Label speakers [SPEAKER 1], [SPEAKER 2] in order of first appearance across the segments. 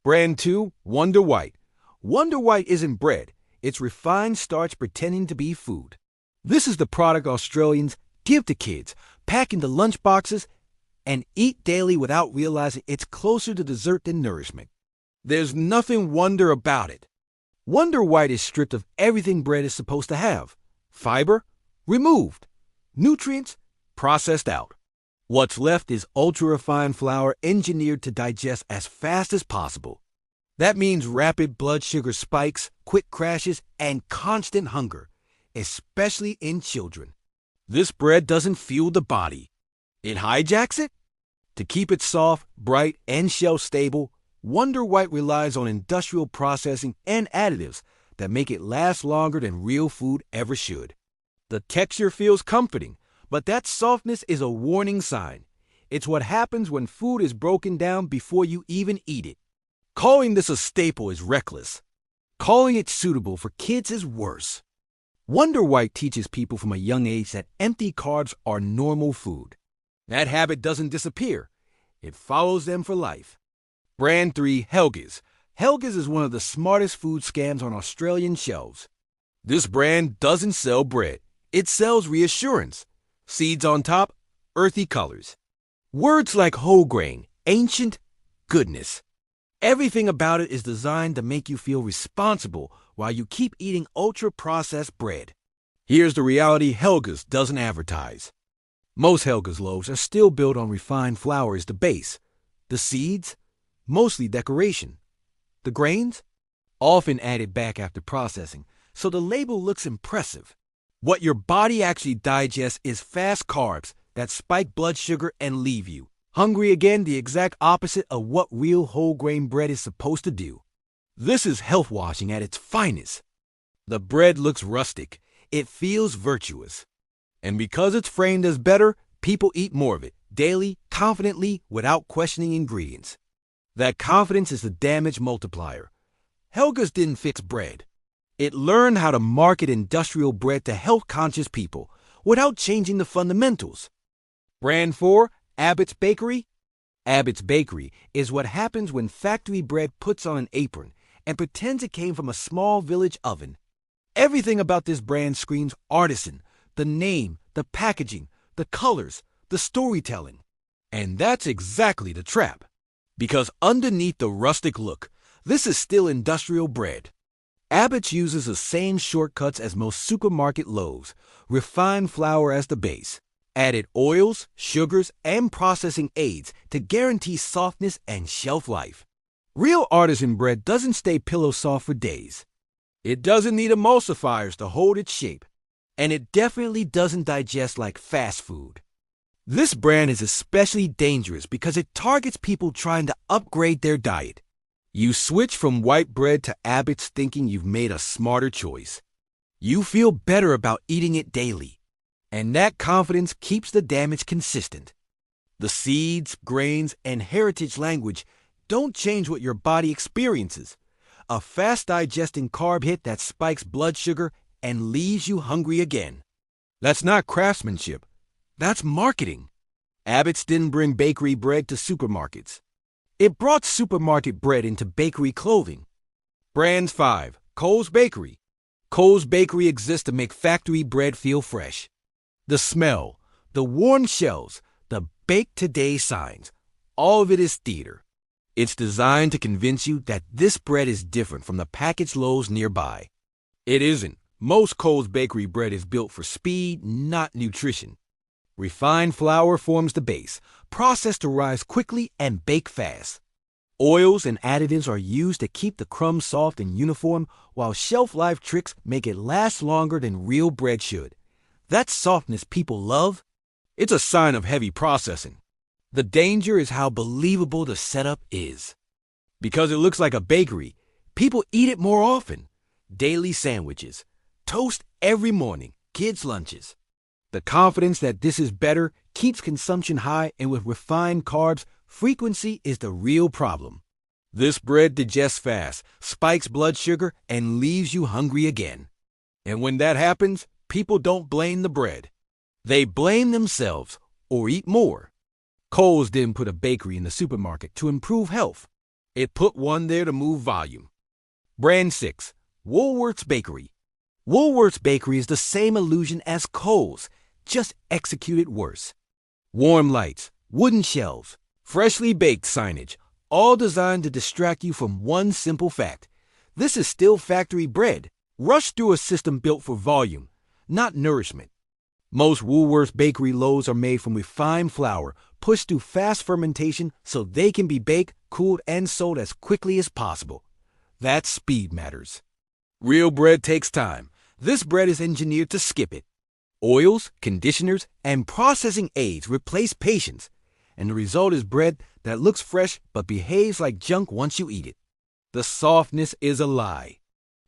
[SPEAKER 1] Brand 2, Wonder White. Wonder White isn't bread. It's refined starch pretending to be food. This is the product Australians give to kids, pack into lunchboxes, and eat daily without realizing it's closer to dessert than nourishment. There's nothing Wonder about it. Wonder White is stripped of everything bread is supposed to have. Fiber, removed. Nutrients, processed out. What's left is ultra-refined flour engineered to digest as fast as possible. That means rapid blood sugar spikes, quick crashes, and constant hunger, especially in children. This bread doesn't fuel the body. It hijacks it? To keep it soft, bright, and shelf-stable, Wonder White relies on industrial processing and additives that make it last longer than real food ever should. The texture feels comforting, but that softness is a warning sign. It's what happens when food is broken down before you even eat it. Calling this a staple is reckless. Calling it suitable for kids is worse. Wonder White teaches people from a young age that empty carbs are normal food. That habit doesn't disappear. It follows them for life. Brand 3, Helga's. Helga's is one of the smartest food scams on Australian shelves. This brand doesn't sell bread. It sells reassurance. Seeds on top, earthy colors. Words like wholegrain, ancient, goodness. Everything about it is designed to make you feel responsible while you keep eating ultra-processed bread. Here's the reality Helga's doesn't advertise. Most Helga's loaves are still built on refined flour as the base. The seeds, mostly decoration. The grains, often added back after processing, so the label looks impressive. What your body actually digests is fast carbs that spike blood sugar and leave you hungry again, the exact opposite of what real whole grain bread is supposed to do. This is health washing at its finest. The bread looks rustic. It feels virtuous. And because it's framed as better, people eat more of it, daily, confidently, without questioning ingredients. That confidence is the damage multiplier. Helga's didn't fix bread. It learned how to market industrial bread to health-conscious people without changing the fundamentals. Brand 4, Abbott's Bakery. Abbott's Bakery is what happens when factory bread puts on an apron and pretends it came from a small village oven. Everything about this brand screams artisan. The name, the packaging, the colors, the storytelling. And that's exactly the trap. Because underneath the rustic look, this is still industrial bread. Abbott's uses the same shortcuts as most supermarket loaves, refined flour as the base, added oils, sugars, and processing aids to guarantee softness and shelf life. Real artisan bread doesn't stay pillow soft for days. It doesn't need emulsifiers to hold its shape. And it definitely doesn't digest like fast food. This brand is especially dangerous because it targets people trying to upgrade their diet. You switch from white bread to Abbott's thinking you've made a smarter choice. You feel better about eating it daily. And that confidence keeps the damage consistent. The seeds, grains, and heritage language don't change what your body experiences. A fast-digesting carb hit that spikes blood sugar and leaves you hungry again. That's not craftsmanship. That's marketing. Abbott's didn't bring bakery bread to supermarkets. It brought supermarket bread into bakery clothing. Brand 5, Coles Bakery. Coles Bakery exists to make factory bread feel fresh. The smell, the worn shelves, the bake today signs, all of it is theater. It's designed to convince you that this bread is different from the packaged loaves nearby. It isn't. Most Coles Bakery bread is built for speed, not nutrition. Refined flour forms the base, processed to rise quickly and bake fast. Oils and additives are used to keep the crumbs soft and uniform, while shelf-life tricks make it last longer than real bread should. That softness people love, it's a sign of heavy processing. The danger is how believable the setup is. Because it looks like a bakery, people eat it more often. Daily sandwiches, toast every morning, kids' lunches. The confidence that this is better keeps consumption high, and with refined carbs, frequency is the real problem. This bread digests fast, spikes blood sugar, and leaves you hungry again. And when that happens, people don't blame the bread. They blame themselves or eat more. Coles didn't put a bakery in the supermarket to improve health. It put one there to move volume. Brand 6. Woolworths Bakery. Woolworths Bakery is the same illusion as Coles, just executed worse. Warm lights, wooden shelves, freshly baked signage, all designed to distract you from one simple fact. This is still factory bread, rushed through a system built for volume, not nourishment. Most Woolworths Bakery loaves are made from refined flour, pushed through fast fermentation so they can be baked, cooled, and sold as quickly as possible. That speed matters. Real bread takes time. This bread is engineered to skip it. Oils, conditioners, and processing aids replace patience, and the result is bread that looks fresh but behaves like junk once you eat it. The softness is a lie.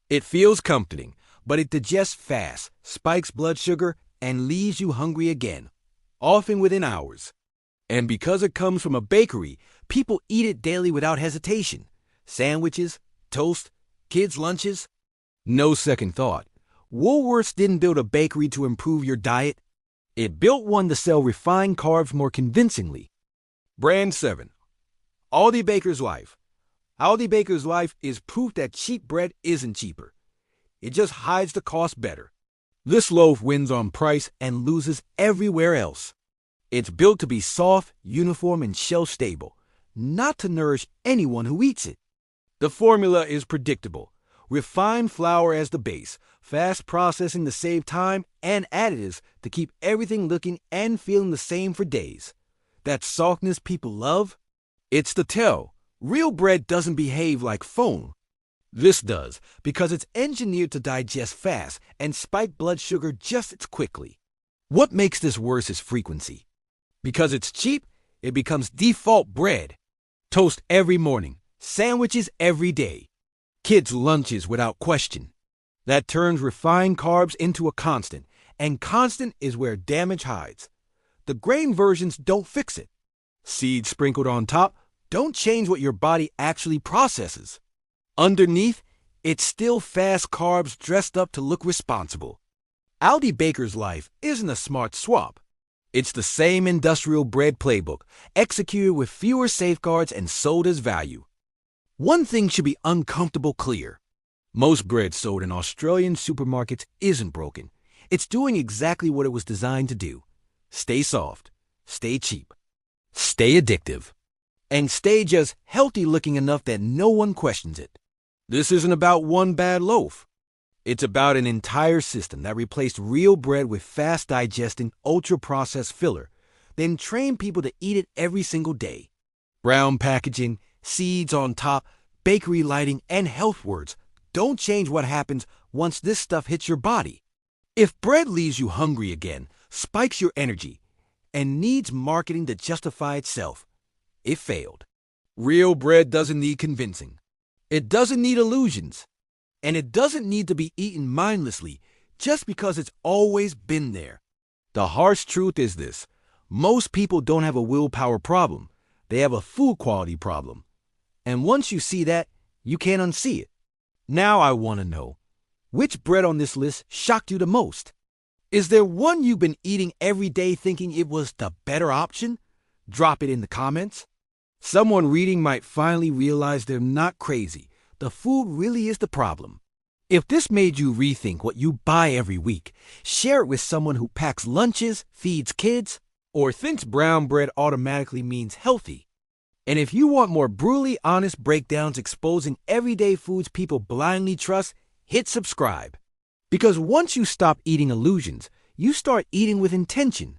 [SPEAKER 1] It feels comforting, but it digests fast, spikes blood sugar, and leaves you hungry again, often within hours. And because it comes from a bakery, people eat it daily without hesitation. Sandwiches, toast, kids' lunches. No second thought. Woolworths didn't build a bakery to improve your diet. It built one to sell refined carbs more convincingly. Brand 7. Aldi Baker's Life. Aldi Baker's Life is proof that cheap bread isn't cheaper. It just hides the cost better. This loaf wins on price and loses everywhere else. It's built to be soft, uniform, and shelf-stable, not to nourish anyone who eats it. The formula is predictable. Refined flour as the base, fast processing to save time, and additives to keep everything looking and feeling the same for days. That softness people love? It's the tell. Real bread doesn't behave like foam. This does, because it's engineered to digest fast and spike blood sugar just as quickly. What makes this worse is frequency. Because it's cheap, it becomes default bread. Toast every morning, sandwiches every day. Kids' lunches without question. That turns refined carbs into a constant, and constant is where damage hides. The grain versions don't fix it. Seeds sprinkled on top don't change what your body actually processes. Underneath, it's still fast carbs dressed up to look responsible. Aldi Baker's Life isn't a smart swap. It's the same industrial bread playbook, executed with fewer safeguards and sold as value. One thing should be uncomfortable clear. Most bread sold in Australian supermarkets isn't broken. It's doing exactly what it was designed to do. Stay soft, stay cheap, stay addictive, and stay just healthy looking enough that no one questions it. This isn't about one bad loaf. It's about an entire system that replaced real bread with fast-digesting, ultra-processed filler, then trained people to eat it every single day. Brown packaging, seeds on top, bakery lighting, and health words don't change what happens once this stuff hits your body. If bread leaves you hungry again, spikes your energy, and needs marketing to justify itself, it failed. Real bread doesn't need convincing. It doesn't need illusions. And it doesn't need to be eaten mindlessly just because it's always been there. The harsh truth is this: most people don't have a willpower problem. They have a food quality problem. And once you see that, you can't unsee it. Now I want to know, which bread on this list shocked you the most? Is there one you've been eating every day thinking it was the better option? Drop it in the comments. Someone reading might finally realize they're not crazy. The food really is the problem. If this made you rethink what you buy every week, share it with someone who packs lunches, feeds kids, or thinks brown bread automatically means healthy. And if you want more brutally honest breakdowns exposing everyday foods people blindly trust, hit subscribe. Because once you stop eating illusions, you start eating with intention.